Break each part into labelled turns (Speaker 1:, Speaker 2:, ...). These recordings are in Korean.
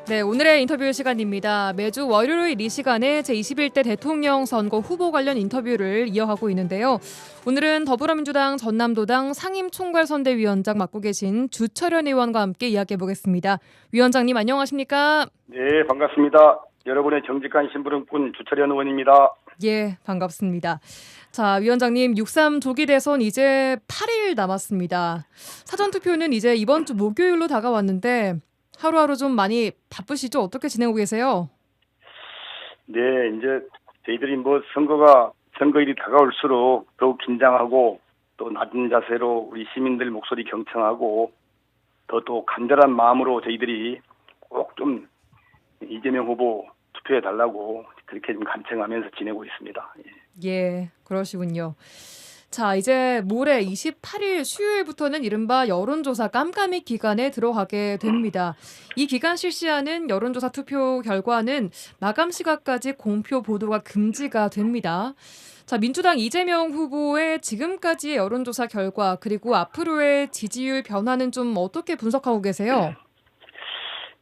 Speaker 1: 네, 오늘의 인터뷰 시간입니다. 매주 월요일 이 시간에 제21대 대통령 선거 후보 관련 인터뷰를 이어가고 있는데요. 오늘은 더불어민주당 전남도당 상임총괄선대위원장 맡고 계신 주철현 의원과 함께 이야기해보겠습니다. 위원장님 안녕하십니까?
Speaker 2: 네, 반갑습니다. 여러분의 정직한 심부름꾼 주철현 의원입니다.
Speaker 1: 예, 반갑습니다. 자, 위원장님 6.3 조기 대선 이제 8일 남았습니다. 사전투표는 이제 이번 주 목요일로 다가왔는데 하루하루 좀 많이 바쁘시죠? 어떻게 지내고 계세요?
Speaker 2: 네, 이제 저희들이 선거일이 다가올수록 더욱 긴장하고 또 낮은 자세로 우리 시민들 목소리 경청하고 또 간절한 마음으로 저희들이 꼭 좀 이재명 후보 투표해 달라고 그렇게 좀 간청하면서 지내고 있습니다.
Speaker 1: 예, 그러시군요. 자, 이제 모레 28일 수요일부터는 이른바 여론조사 깜깜이 기간에 들어가게 됩니다. 이 기간 실시하는 여론조사 투표 결과는 마감 시각까지 공표 보도가 금지가 됩니다. 자, 민주당 이재명 후보의 지금까지의 여론조사 결과 그리고 앞으로의 지지율 변화는 좀 어떻게 분석하고 계세요?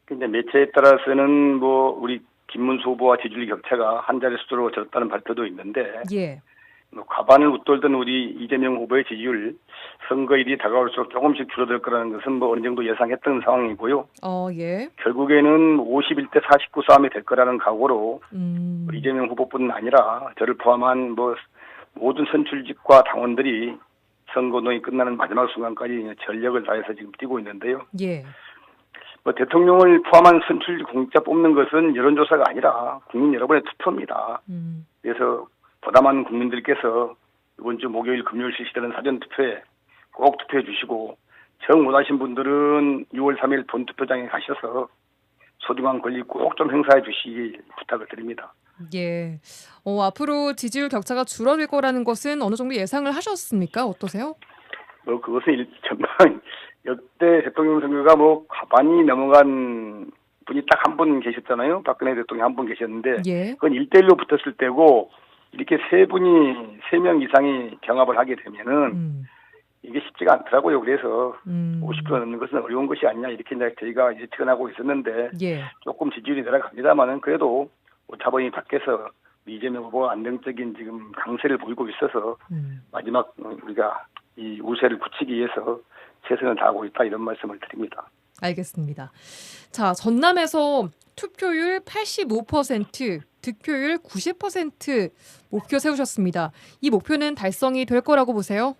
Speaker 2: 근데 매체에 따라서는 우리 김문수 후보와 지지율 격차가 한 자릿수로 적었다는 발표도 있는데
Speaker 1: 예.
Speaker 2: 과반을 웃돌던 우리 이재명 후보의 지지율 선거일이 다가올수록 조금씩 줄어들 거라는 것은 어느 정도 예상했던 상황이고요.
Speaker 1: 예.
Speaker 2: 결국에는 51대 49 싸움이 될 거라는 각오로 이재명 후보뿐 아니라 저를 포함한 모든 선출직과 당원들이 선거운동이 끝나는 마지막 순간까지 전력을 다해서 지금 뛰고 있는데요.
Speaker 1: 예.
Speaker 2: 대통령을 포함한 선출직 공짜 뽑는 것은 여론조사가 아니라 국민 여러분의 투표입니다. 그래서 보다 많은 국민들께서 이번 주 목요일 금요일 실시되는 사전투표에 꼭 투표해 주시고 정 못하신 분들은 6월 3일 본투표장에 가셔서 소중한 권리 꼭 좀 행사해 주시길 부탁을 드립니다.
Speaker 1: 예. 앞으로 지지율 격차가 줄어들 거라는 것은 어느 정도 예상을 하셨습니까? 어떠세요?
Speaker 2: 그것은 정말 역대 대통령 선거가 과반이 넘어간 분이 딱 한 분 계셨잖아요. 박근혜 대통령 한 분 계셨는데
Speaker 1: 예.
Speaker 2: 그건 1대1로 붙었을 때고 이렇게 세 명 이상이 경합을 하게 되면은 이게 쉽지가 않더라고요. 그래서 50% 넘는 것은 어려운 것이 아니냐 이렇게 저희가 예측을 하고 있었는데
Speaker 1: 예.
Speaker 2: 조금 지지율이 내려갑니다만은 그래도 오차범위 밖에서 이재명 후보가 안정적인 지금 강세를 보이고 있어서 마지막 우리가 이 우세를 굳히기 위해서 최선을 다하고 있다 이런 말씀을 드립니다.
Speaker 1: 알겠습니다. 자, 전남에서 투표율 85%, 득표율 90% 목표 세우셨습니다. 이 목표는 달성이 될 거라고 보세요?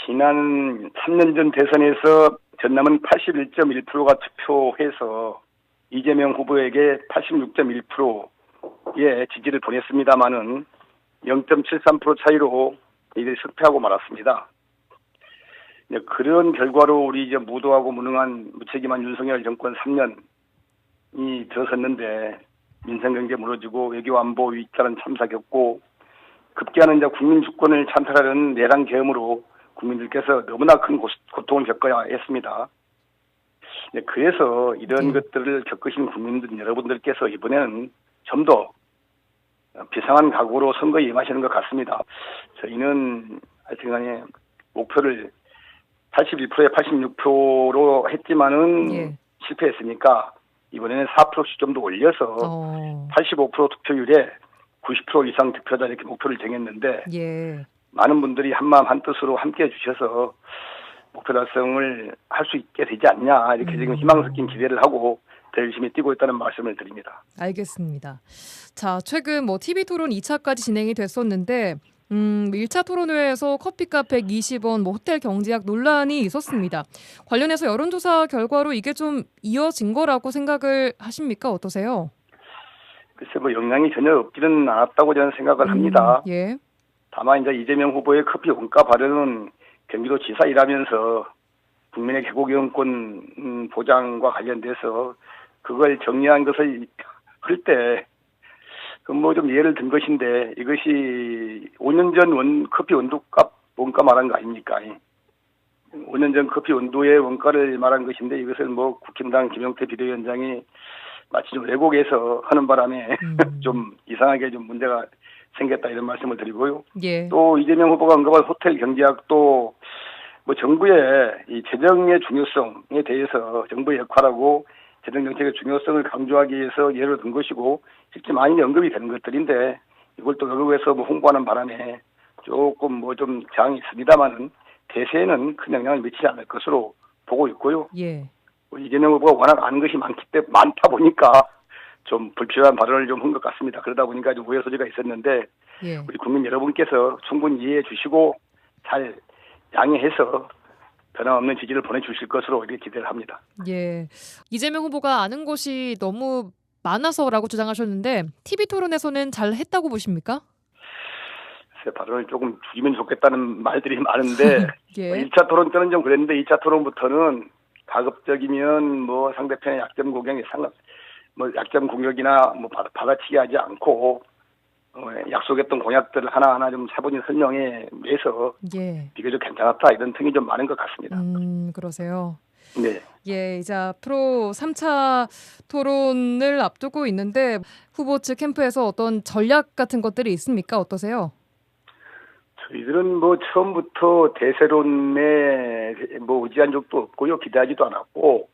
Speaker 2: 지난 3년 전 대선에서 전남은 81.1%가 투표해서 이재명 후보에게 86.1%의 지지를 보냈습니다마는 0.73% 차이로 이들이 석패하고 말았습니다. 그런 결과로 우리 무도하고 무능한 무책임한 윤석열 정권 3년이 들어섰는데 민생 경제 무너지고 외교 안보 위기라는 참사 겪고 급기야는 국민 주권을 찬탈하려는 내란 계엄으로 국민들께서 너무나 큰 고통을 겪어야 했습니다. 그래서 이런 것들을 겪으신 국민들 여러분들께서 이번에는 좀 더 비상한 각오로 선거에 임하시는 것 같습니다. 저희는 하여튼간에 목표를 81%에 86%로 했지만은 실패했으니까 이번에는 4%씩 좀 더 올려서 85% 투표율에 90% 이상 득표자 이렇게 목표를 정했는데 많은 분들이 한마음 한뜻으로 함께해 주셔서 목표 달성을 할 수 있게 되지 않냐 이렇게 지금 희망 섞인 기대를 하고 더 열심히 뛰고 있다는 말씀을 드립니다.
Speaker 1: 알겠습니다. 자, 최근 TV토론 2차까지 진행이 됐었는데 1차 토론회에서 커피값 120원, 호텔 경제약 논란이 있었습니다. 관련해서 여론조사 결과로 이게 좀 이어진 거라고 생각을 하십니까? 어떠세요?
Speaker 2: 글쎄 영향이 전혀 없지는 않았다고 저는 생각을 합니다.
Speaker 1: 예.
Speaker 2: 다만 이재명 후보의 커피 원가 발언은 경기도 지사 일하면서 국민의 개고기용권 보장과 관련돼서 그걸 정리한 것을 할 때 좀 예를 든 것인데 이것이 5년 전 커피 원가 말한 거 아닙니까? 5년 전 커피 원두의 원가를 말한 것인데 이것을 국힘당 김용태 비대위원장이 마치 좀 왜곡해서 하는 바람에 좀 이상하게 좀 문제가 생겼다 이런 말씀을 드리고요.
Speaker 1: 예.
Speaker 2: 또 이재명 후보가 언급한 호텔 경제학도 뭐 정부의 이 재정의 중요성에 대해서 정부의 역할하고 재정 정책의 중요성을 강조하기 위해서 예를 든 것이고 실제 많이 언급이 되는 것들인데 이걸 또 외국에서 뭐 홍보하는 바람에 조금 뭐 좀 저항이 있습니다만은 대세에는 큰 영향을 미치지 않을 것으로 보고 있고요.
Speaker 1: 예.
Speaker 2: 이재명 후보가 워낙 아는 것이 많다 보니까 좀 불필요한 발언을 좀 한 것 같습니다. 그러다 보니까 좀 오해 소지가 있었는데
Speaker 1: 예.
Speaker 2: 우리 국민 여러분께서 충분히 이해해 주시고 잘 양해해서 변함없는 지지를 보내주실 것으로 이렇게 기대를 합니다.
Speaker 1: 예. 이재명 후보가 아는 것이 너무 많아서라고 주장하셨는데 TV 토론에서는 잘 했다고 보십니까?
Speaker 2: 제 발언을 조금 줄이면 좋겠다는 말들이 많은데
Speaker 1: 예.
Speaker 2: 1차 토론 때는 좀 그랬는데 2차 토론부터는 가급적이면 뭐 상대편의 약점 공격이 뭐 약점 공격이나 뭐 받아치기 하지 않고 약속했던 공약들을 하나하나 좀 차분히 설명해 내서
Speaker 1: 예.
Speaker 2: 비교적 괜찮았다 이런 평이 좀 많은 것 같습니다.
Speaker 1: 그러세요.
Speaker 2: 네.
Speaker 1: 예, 이제 앞으로 3차 토론을 앞두고 있는데 후보 측 캠프에서 어떤 전략 같은 것들이 있습니까? 어떠세요?
Speaker 2: 저희들은 뭐 처음부터 대세론에 뭐 의지한 적도 없고요. 기대하지도 않았고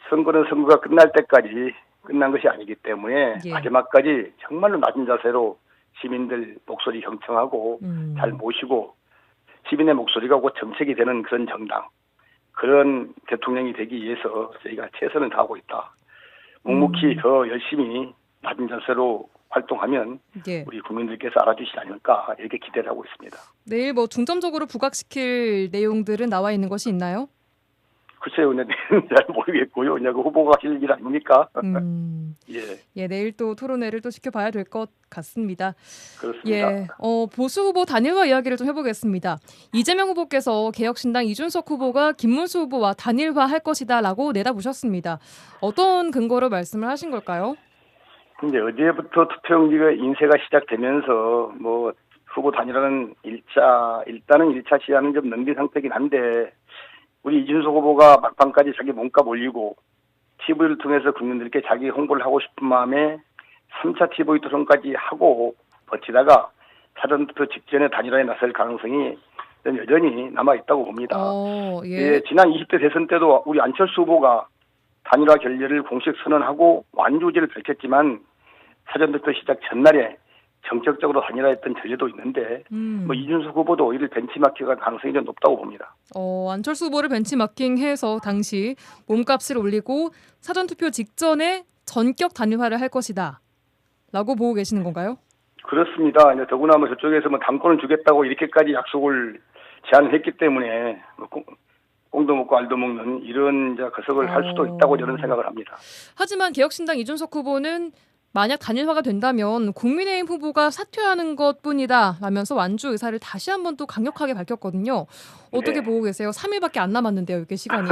Speaker 2: 선거는 선거가 끝날 때까지 끝난 것이 아니기 때문에
Speaker 1: 예.
Speaker 2: 마지막까지 정말로 낮은 자세로 시민들 목소리 경청하고 잘 모시고 시민의 목소리가 곧 정책이 되는 그런 정당 그런 대통령이 되기 위해서 저희가 최선을 다하고 있다. 묵묵히 더 열심히 낮은 자세로 활동하면
Speaker 1: 예.
Speaker 2: 우리 국민들께서 알아주시지 않을까 이렇게 기대를 하고 있습니다.
Speaker 1: 내일 뭐 중점적으로 부각시킬 내용들은 나와 있는 것이 있나요?
Speaker 2: 글쎄요, 근데 잘 모르겠고요. 그냥 그 후보가 하실 일 아닙니까? 예,
Speaker 1: 예, 내일 또 토론회를 또 지켜봐야 될 것 같습니다.
Speaker 2: 그렇습니다.
Speaker 1: 예, 보수 후보 단일화 이야기를 좀 해보겠습니다. 이재명 후보께서 개혁신당 이준석 후보가 김문수 후보와 단일화 할 것이다라고 내다보셨습니다. 어떤 근거로 말씀을 하신 걸까요?
Speaker 2: 근데 어제부터 투표용지가 인쇄가 시작되면서 뭐 후보 단일화는 일단은 1차 시야는 좀 넘긴 상태긴 한데 우리 이준석 후보가 막판까지 자기 몸값 올리고 TV를 통해서 국민들께 자기 홍보를 하고 싶은 마음에 3차 TV 토론까지 하고 버티다가 사전투표 직전에 단일화에 나설 가능성이 여전히 남아있다고 봅니다.
Speaker 1: 예.
Speaker 2: 예, 지난 20대 대선 때도 우리 안철수 후보가 단일화 결렬을 공식 선언하고 완주 의지를 밝혔지만 사전투표 시작 전날에 정책적으로 단일화했던 전례도 있는데 뭐 이준석 후보도 이를 벤치마킹할 가능성이 좀 높다고 봅니다.
Speaker 1: 안철수 후보를 벤치마킹해서 당시 몸값을 올리고 사전투표 직전에 전격 단일화를 할 것이다 라고 보고 계시는 건가요?
Speaker 2: 그렇습니다. 이제 더구나 뭐 저쪽에서 뭐 당권을 주겠다고 이렇게까지 약속을 제안을 했기 때문에 뭐 꽁도 먹고 알도 먹는 이런 이제 거석을 할 수도 있다고 저는 생각을 합니다.
Speaker 1: 하지만 개혁신당 이준석 후보는 만약 단일화가 된다면 국민의힘 후보가 사퇴하는 것뿐이다 라면서 완주 의사를 다시 한번 또 강력하게 밝혔거든요. 어떻게
Speaker 2: 네.
Speaker 1: 보고 계세요? 3일밖에 안 남았는데요. 이렇게 시간이.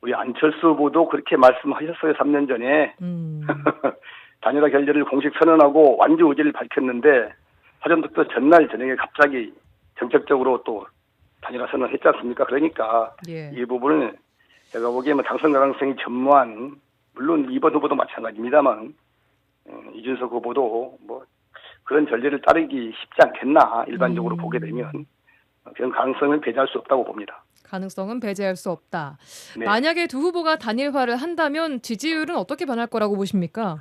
Speaker 2: 우리 안철수 후보도 그렇게 말씀하셨어요. 3년 전에. 단일화 결렬을 공식 선언하고 완주 의지를 밝혔는데 사전투표 전날 저녁에 갑자기 정책적으로 또 단일화 선언을 했지 않습니까? 그러니까
Speaker 1: 예.
Speaker 2: 이 부분은 제가 보기에 뭐 당선 가능성이 전무한 물론 이번 후보도 마찬가지입니다만 이준석 후보도 뭐 그런 전례를 따르기 쉽지 않겠나 일반적으로 보게 되면 그런 가능성을 배제할 수 없다고 봅니다.
Speaker 1: 가능성은 배제할 수 없다.
Speaker 2: 네.
Speaker 1: 만약에 두 후보가 단일화를 한다면 지지율은 어떻게 변할 거라고 보십니까?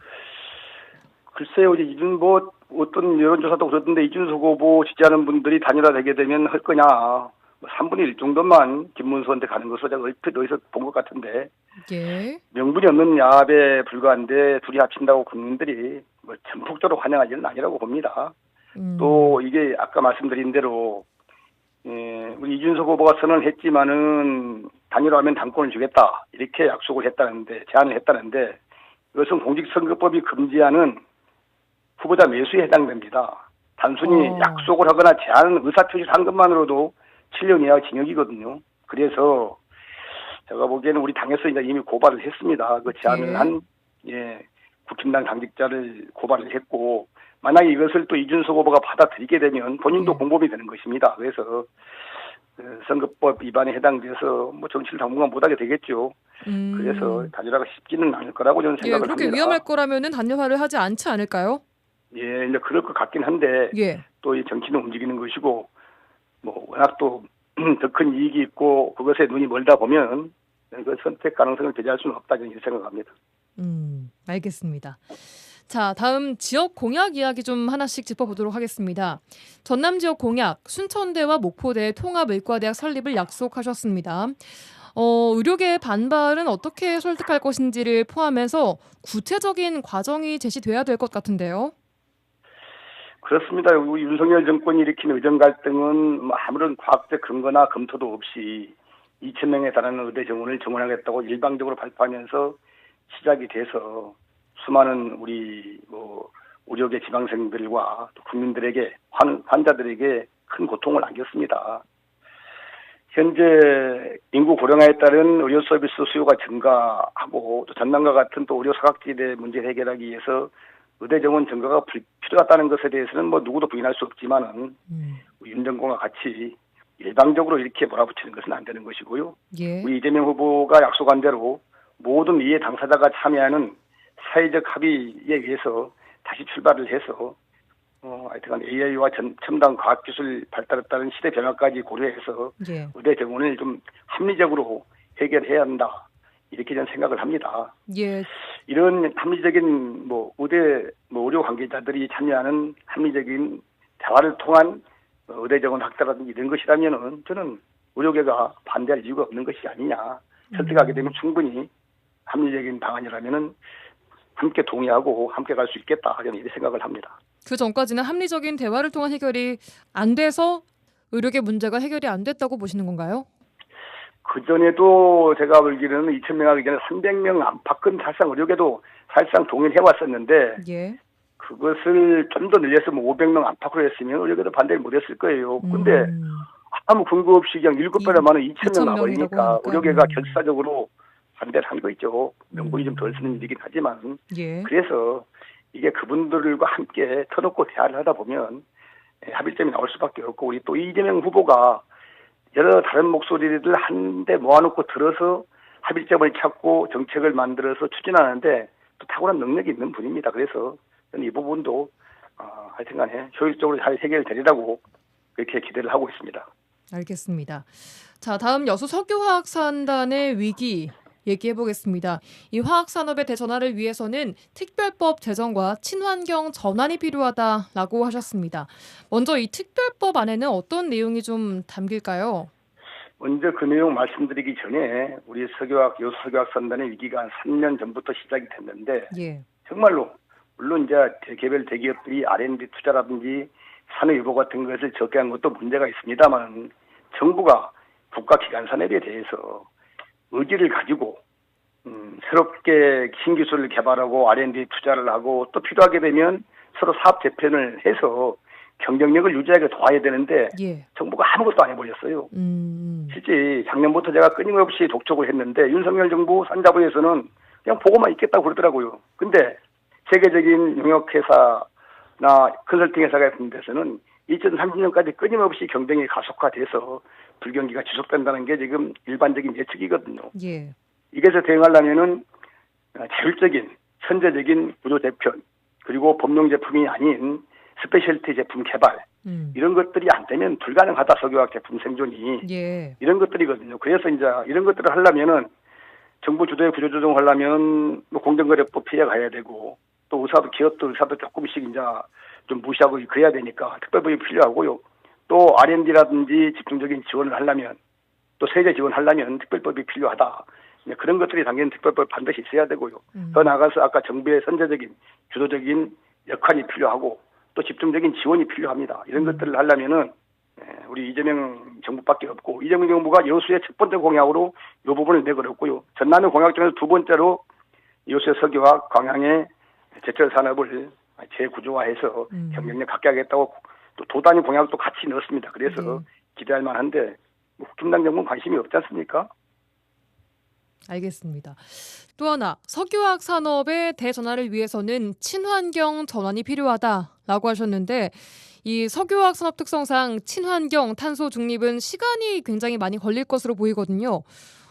Speaker 2: 글쎄요, 이제 뭐 어떤 여론조사도 그렇던데 이준석 후보 지지하는 분들이 단일화되게 되면 할 거냐. 3분의 1 정도만 김문수한테 가는 것으로 제가 얼핏 어디서 본 것 같은데
Speaker 1: 예.
Speaker 2: 명분이 없는 야합에 불과한데 둘이 합친다고 국민들이 뭐 전폭적으로 환영할 일은 아니라고 봅니다. 또 이게 아까 말씀드린 대로 우리 이준석 후보가 선언을 했지만은 단일화하면 당권을 주겠다 이렇게 약속을 했다는데 제안을 했다는데 이것은 공직선거법이 금지하는 후보자 매수에 해당됩니다. 단순히 약속을 하거나 제안 의사표시를 한 것만으로도 7년 이하 징역이거든요. 그래서 제가 보기에는 우리 당에서 이제 이미 고발을 했습니다. 그 제안을 한 국힘당 당직자를 고발을 했고 만약에 이것을 또 이준석 후보가 받아들이게 되면 본인도 공범이 되는 것입니다. 그래서 선거법 위반에 해당돼서 뭐 정치를 당분간 못하게 되겠죠. 그래서 단일화가 쉽지는 않을 거라고 저는 생각을
Speaker 1: 그렇게
Speaker 2: 합니다.
Speaker 1: 위험할 거라면은 단일화를 하지 않지 않을까요?
Speaker 2: 예, 이제 그럴 것 같긴 한데 또 이 정치는 움직이는 것이고 뭐 워낙 또 더 큰 이익이 있고 그것에 눈이 멀다 보면 그 선택 가능성을 배제할 수는 없다 저는 이렇게 생각합니다.
Speaker 1: 알겠습니다. 자, 다음 지역 공약 이야기 좀 하나씩 짚어보도록 하겠습니다. 전남 지역 공약, 순천대와 목포대 통합의과대학 설립을 약속하셨습니다. 의료계의 반발은 어떻게 설득할 것인지를 포함해서 구체적인 과정이 제시돼야 될 것 같은데요.
Speaker 2: 그렇습니다. 우리 윤석열 정권이 일으킨 의정 갈등은 아무런 과학적 근거나 검토도 없이 2,000명에 달하는 의대 정원을 정원하겠다고 일방적으로 발표하면서 시작이 돼서 수많은 우리 의료계 지방생들과 또 국민들에게 환자들에게 큰 고통을 안겼습니다. 현재 인구 고령화에 따른 의료 서비스 수요가 증가하고 또 전남과 같은 또 의료 사각지대 문제 해결하기 위해서 의대 정원 증가가 필요하다는 것에 대해서는 누구도 부인할 수 없지만은 윤 정권과 같이 일방적으로 이렇게 몰아붙이는 것은 안 되는 것이고요.
Speaker 1: 예.
Speaker 2: 우리 이재명 후보가 약속한 대로 모든 이해 당사자가 참여하는 사회적 합의에 의해서 다시 출발을 해서 하여튼간 AI와 첨단 과학기술 발달에 따른 시대 변화까지 고려해서
Speaker 1: 예.
Speaker 2: 의대 정원을 좀 합리적으로 해결해야 한다. 이렇게 저는 생각을 합니다.
Speaker 1: 예.
Speaker 2: 이런 합리적인 의대 의료 관계자들이 참여하는 합리적인 대화를 통한 의대 정원 확대라든지 이런 것이라면은 저는 의료계가 반대할 이유가 없는 것이 아니냐. 설득하게 되면 충분히 합리적인 방안이라면은 함께 동의하고 함께 갈 수 있겠다. 저는 이렇게 생각을 합니다.
Speaker 1: 그 전까지는 합리적인 대화를 통한 해결이 안 돼서 의료계 문제가 해결이 안 됐다고 보시는 건가요?
Speaker 2: 그전에도 제가 알기로는 2,000명 하기 전에 300명 안팎은 사실상 의료계도 사실상 동의해 왔었는데
Speaker 1: 예.
Speaker 2: 그것을 좀 더 늘려서 500명 안팎으로 했으면 의료계도 반대를 못 했을 거예요. 근데 아무 근거 없이 그냥 7배나 많은 2,000명 나버리니까 의료계가 결사적으로 반대를 한 거 있죠. 명분이 좀 덜 쓰는 일이긴 하지만.
Speaker 1: 예.
Speaker 2: 그래서 이게 그분들과 함께 터놓고 대화를 하다 보면 합의점이 나올 수밖에 없고 우리 또 이재명 후보가 여러 다른 목소리를 한데 모아놓고 들어서 합의점을 찾고 정책을 만들어서 추진하는데 또 탁월한 능력이 있는 분입니다. 그래서 저는 이 부분도 하여튼간에 효율적으로 잘 해결되리라고 그렇게 기대를 하고 있습니다.
Speaker 1: 알겠습니다. 자, 다음 여수 석유화학산단의 위기 얘기해 보겠습니다. 이 화학산업의 대전환을 위해서는 특별법 제정과 친환경 전환이 필요하다라고 하셨습니다. 먼저 이 특별법 안에는 어떤 내용이 좀 담길까요?
Speaker 2: 먼저 그 내용 말씀드리기 전에 우리 여수 석유화학산단의 위기가 한 3년 전부터 시작이 됐는데
Speaker 1: 예.
Speaker 2: 정말로 물론 이제 개별 대기업들이 R&D 투자라든지 산업유보 같은 것을 적게 한 것도 문제가 있습니다만 정부가 국가기관 산업에 대해서 의지를 가지고 새롭게 신기술을 개발하고 R&D 투자를 하고 또 필요하게 되면 서로 사업 재편을 해서 경쟁력을 유지하게 도와야 되는데
Speaker 1: 예.
Speaker 2: 정부가 아무것도 안 해버렸어요. 실제 작년부터 제가 끊임없이 독촉을 했는데 윤석열 정부 산자부에서는 그냥 보고만 있겠다고 그러더라고요. 근데 세계적인 용역회사나 컨설팅 회사 같은 데서는 2030년까지 끊임없이 경쟁이 가속화돼서 불경기가 지속된다는 게 지금 일반적인 예측이거든요.
Speaker 1: 예.
Speaker 2: 이것에 대응하려면은 자율적인 선제적인 구조 재편 그리고 법용 제품이 아닌 스페셜티 제품 개발 이런 것들이 안 되면 불가능하다. 석유화학 제품 생존이
Speaker 1: 예.
Speaker 2: 이런 것들이거든요. 그래서 이제 이런 것들을 하려면은 정부 주도의 구조 조정하려면 공정거래법 피해 가야 되고 또 기업도 의사도 조금씩 이제 좀 무시하고 그래야 되니까 특별법이 필요하고요. 또 R&D라든지 집중적인 지원을 하려면 또 세제 지원하려면 특별법이 필요하다. 그런 것들이 당연히 특별법 반드시 있어야 되고요. 더 나아가서 아까 정부의 선제적인 주도적인 역할이 필요하고 또 집중적인 지원이 필요합니다. 이런 것들을 하려면은 우리 이재명 정부밖에 없고 이재명 정부가 여수의 첫 번째 공약으로 이 부분을 내걸었고요. 전남의 공약 중에서 두 번째로 여수의 석유화학 광양의 제철 산업을 재구조화해서 경쟁력 갖게 하겠다고 또 도단위 공약도 같이 넣었습니다. 그래서 기대할 만한데 국힘당 정부는 관심이 없지 않습니까?
Speaker 1: 알겠습니다. 또 하나, 석유화학 산업의 대전환을 위해서는 친환경 전환이 필요하다라고 하셨는데 이 석유화학 산업 특성상 친환경 탄소 중립은 시간이 굉장히 많이 걸릴 것으로 보이거든요.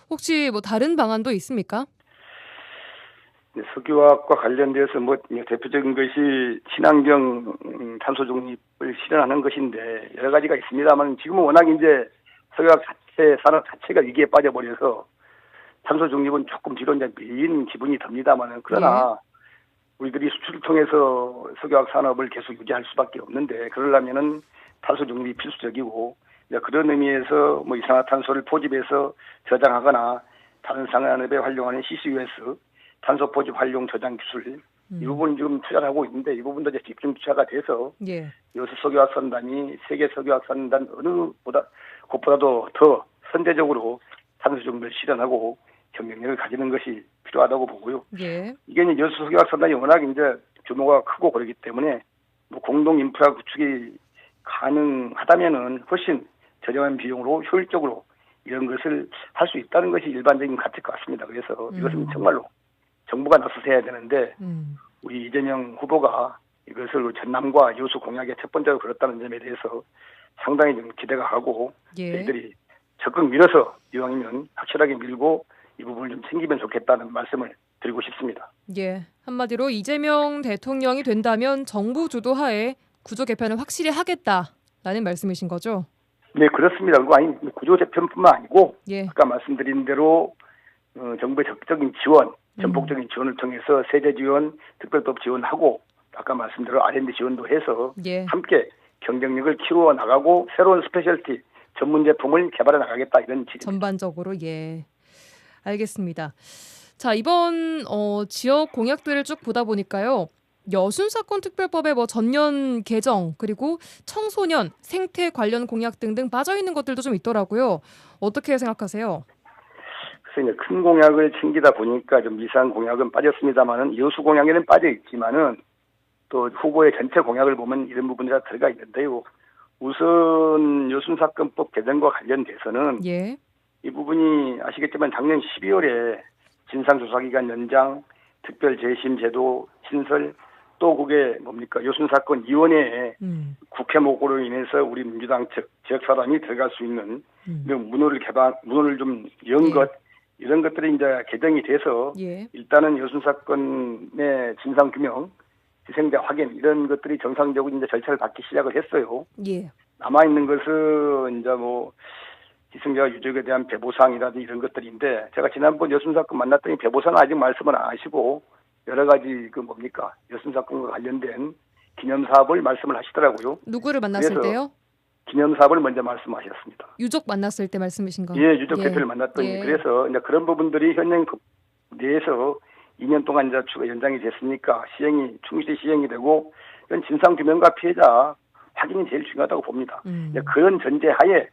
Speaker 1: 혹시 다른 방안도 있습니까?
Speaker 2: 석유화학과 관련돼서 대표적인 것이 친환경 탄소 중립을 실현하는 것인데 여러 가지가 있습니다만 지금은 워낙 이제 석유화학 자체 산업 자체가 위기에 빠져버려서 탄소 중립은 조금 뒤로 이제 밀린 기분이 듭니다만은 그러나 우리들이 수출을 통해서 석유화학 산업을 계속 유지할 수밖에 없는데 그러려면은 탄소 중립이 필수적이고 이제 그런 의미에서 뭐 이산화탄소를 포집해서 저장하거나 다른 산업에 활용하는 CCUS 탄소 포집 활용 저장 기술 이 부분 지금 투자를 하고 있는데 이 부분도 이제 집중 투자가 돼서
Speaker 1: 예.
Speaker 2: 여수 석유화학 선단이 세계 석유화학 선단 어느 곳보다도 더 선제적으로 탄소 중립을 실현하고 경쟁력을 가지는 것이 필요하다고 보고요.
Speaker 1: 예.
Speaker 2: 이게 이제 여수 석유화학 선단이 워낙 이제 규모가 크고 그러기 때문에 뭐 공동 인프라 구축이 가능하다면은 훨씬 저렴한 비용으로 효율적으로 이런 것을 할 수 있다는 것이 일반적인 가치일 것 같습니다. 그래서 이것은 정말로 정부가 나서서 해야 되는데 우리 이재명 후보가 이것을 전남과 여수 공약에 첫 번째로 걸었다는 점에 대해서 상당히 좀 기대가 가고 저희들이 적극 밀어서 이왕이면 확실하게 밀고 이 부분을 좀 챙기면 좋겠다는 말씀을 드리고 싶습니다.
Speaker 1: 예. 한마디로 이재명 대통령이 된다면 정부 주도하에 구조 개편을 확실히 하겠다라는 말씀이신 거죠?
Speaker 2: 네, 그렇습니다. 그리고 구조 개편뿐만 아니고 아까 말씀드린 대로 정부의 적극적인 지원, 전폭적인 지원을 통해서 세제 지원, 특별법 지원하고 아까 말씀대로 R&D 지원도 해서 함께 경쟁력을 키워 나가고 새로운 스페셜티 전문 제품을 개발해 나가겠다 이런 취지입니다.
Speaker 1: 전반적으로 알겠습니다. 자, 이번 지역 공약들을 쭉 보다 보니까요. 여순사건 특별법의 전년 개정 그리고 청소년, 생태 관련 공약 등등 빠져있는 것들도 좀 있더라고요. 어떻게 생각하세요?
Speaker 2: 그래서 이제 큰 공약을 챙기다 보니까 좀 미세한 공약은 빠졌습니다만은 여수 공약에는 빠져 있지만은 또 후보의 전체 공약을 보면 이런 부분이 다 들어가 있는데요. 우선 여순사건법 개정과 관련돼서는 이 부분이 아시겠지만 작년 12월에 진상조사기간 연장, 특별재심제도 신설 또 그게 뭡니까 여순사건 위원회에 국회 모고로 인해서 우리 민주당 측 지역 사람이 들어갈 수 있는 문호를 좀 연 것 이런 것들이 이제 개정이 돼서 일단은 여순사건의 진상규명, 희생자 확인 이런 것들이 정상적으로 이제 절차를 밟기 시작을 했어요. 남아 있는 것은 이제 뭐 희생자 유족에 대한 배보상이라든지 이런 것들인데 제가 지난번 여순사건 만났더니 배보상은 아직 말씀을 안 하시고 여러 가지 여순사건과 관련된 기념사업을 말씀을 하시더라고요.
Speaker 1: 누구를 만났을 때요?
Speaker 2: 기념사업을 먼저 말씀하셨습니다.
Speaker 1: 유족 만났을 때 말씀이신가요?
Speaker 2: 예, 유족 대표를 만났더니 그래서 이제 그런 부분들이 현행법 내에서 2년 동안 이제 추가 연장이 됐으니까 충실히 시행이 되고 이런 진상규명과 피해자 확인이 제일 중요하다고 봅니다. 그런 전제하에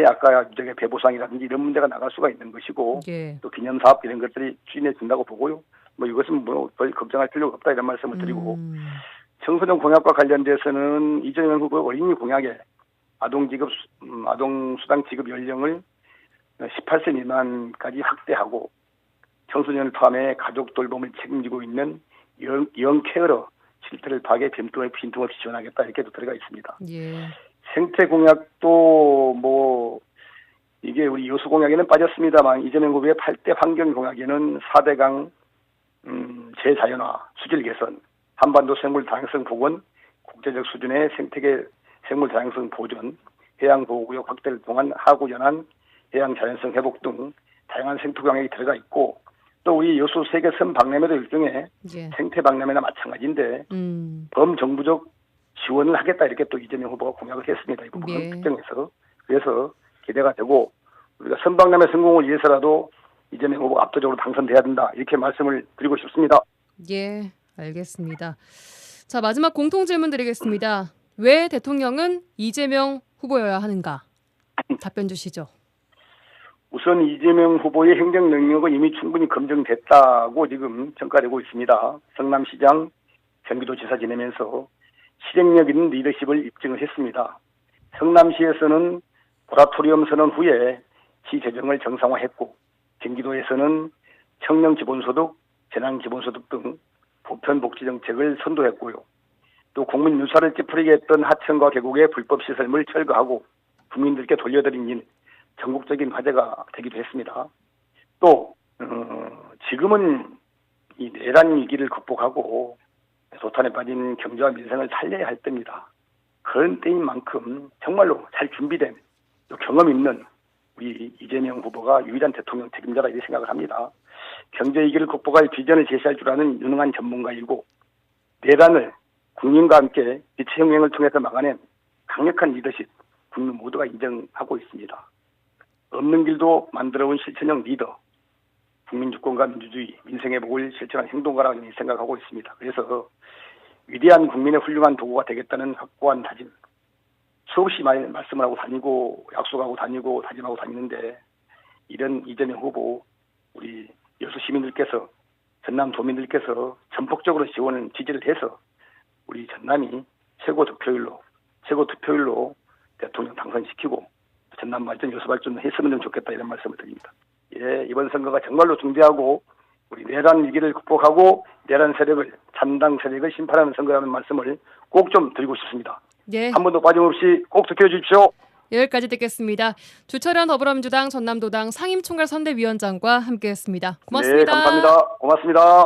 Speaker 2: 아까 유족의 배보상이라든지 이런 문제가 나갈 수가 있는 것이고 또 기념사업 이런 것들이 추진해 준다고 보고요. 뭐 이것은 별 걱정할 필요가 없다 이런 말씀을 드리고 청소년 공약과 관련돼서는 이재명 후보 어린이 공약에 아동수당 지급 연령을 18세 미만까지 확대하고 청소년을 포함해 가족 돌봄을 책임지고 있는 영케어러 실태를 파악해 빈틈없이 지원하겠다 이렇게도 들어가 있습니다. 생태 공약도 이게 우리 여수 공약에는 빠졌습니다만 이재명 후보의 8대 환경 공약에는 4대강 재자연화, 수질 개선, 한반도 생물 다양성 복원, 국제적 수준의 생태계 생물 다양성 보존, 해양 보호구역 확대를 통한 하구 연안, 해양 자연성 회복 등 다양한 생태 공약이 들어가 있고 또 우리 여수 세계섬 박람회도 일종의 생태 박람회나 마찬가지인데 범정부적 지원을 하겠다 이렇게 또 이재명 후보가 공약을 했습니다. 이 부분은 특정해서. 그래서 기대가 되고 우리가 선박람회 성공을 위해서라도 이재명 후보가 압도적으로 당선돼야 된다 이렇게 말씀을 드리고 싶습니다.
Speaker 1: 예, 알겠습니다. 자, 마지막 공통 질문 드리겠습니다. 왜 대통령은 이재명 후보여야 하는가? 답변 주시죠.
Speaker 2: 우선 이재명 후보의 행정 능력은 이미 충분히 검증됐다고 지금 평가되고 있습니다. 성남시장, 경기도지사 지내면서 실행력 있는 리더십을 입증을 했습니다. 성남시에서는 모라토리엄 선언 후에 시 재정을 정상화했고 경기도에서는 청년 기본소득, 재난 기본소득 등 보편 복지 정책을 선도했고요. 또 국민 유사를 찌푸리게 했던 하천과 계곡의 불법 시설물 철거하고 국민들께 돌려드린 일 전국적인 화제가 되기도 했습니다. 또 지금은 이 내란 위기를 극복하고 소탄에 빠진 경제와 민생을 살려야 할 때입니다. 그런 때인 만큼 정말로 잘 준비된 또 경험 있는 우리 이재명 후보가 유일한 대통령 책임자다 이렇게 생각을 합니다. 경제 위기를 극복할 비전을 제시할 줄 아는 유능한 전문가이고 내란을 국민과 함께 빛의 혁명을 통해서 막아낸 강력한 리더십 국민 모두가 인정하고 있습니다. 없는 길도 만들어온 실천형 리더, 국민 주권과 민주주의, 민생의 복을 실천한 행동가라고 생각하고 있습니다. 그래서 위대한 국민의 훌륭한 도구가 되겠다는 확고한 다짐, 수없이 많이 말씀을 하고 다니고 약속하고 다니고 다짐하고 다니는데 이런 이재명 후보 우리 여수 시민들께서 전남 도민들께서 전폭적으로 지원을 지지를 해서 우리 전남이 최고 투표율로 대통령 당선시키고 전남 발전 여수 발전을 했으면 좀 좋겠다 이런 말씀을 드립니다. 예, 이번 선거가 정말로 중대하고 우리 내란 위기를 극복하고 내란 세력을 찬당 세력을 심판하는 선거라는 말씀을 꼭 좀 드리고 싶습니다.
Speaker 1: 예.
Speaker 2: 한 번도 빠짐없이 꼭 투표해 주십시오.
Speaker 1: 여기까지 듣겠습니다. 주철현 더불어민주당 전남도당 상임총괄선대위원장과 함께했습니다. 고맙습니다.
Speaker 2: 네, 감사합니다. 고맙습니다.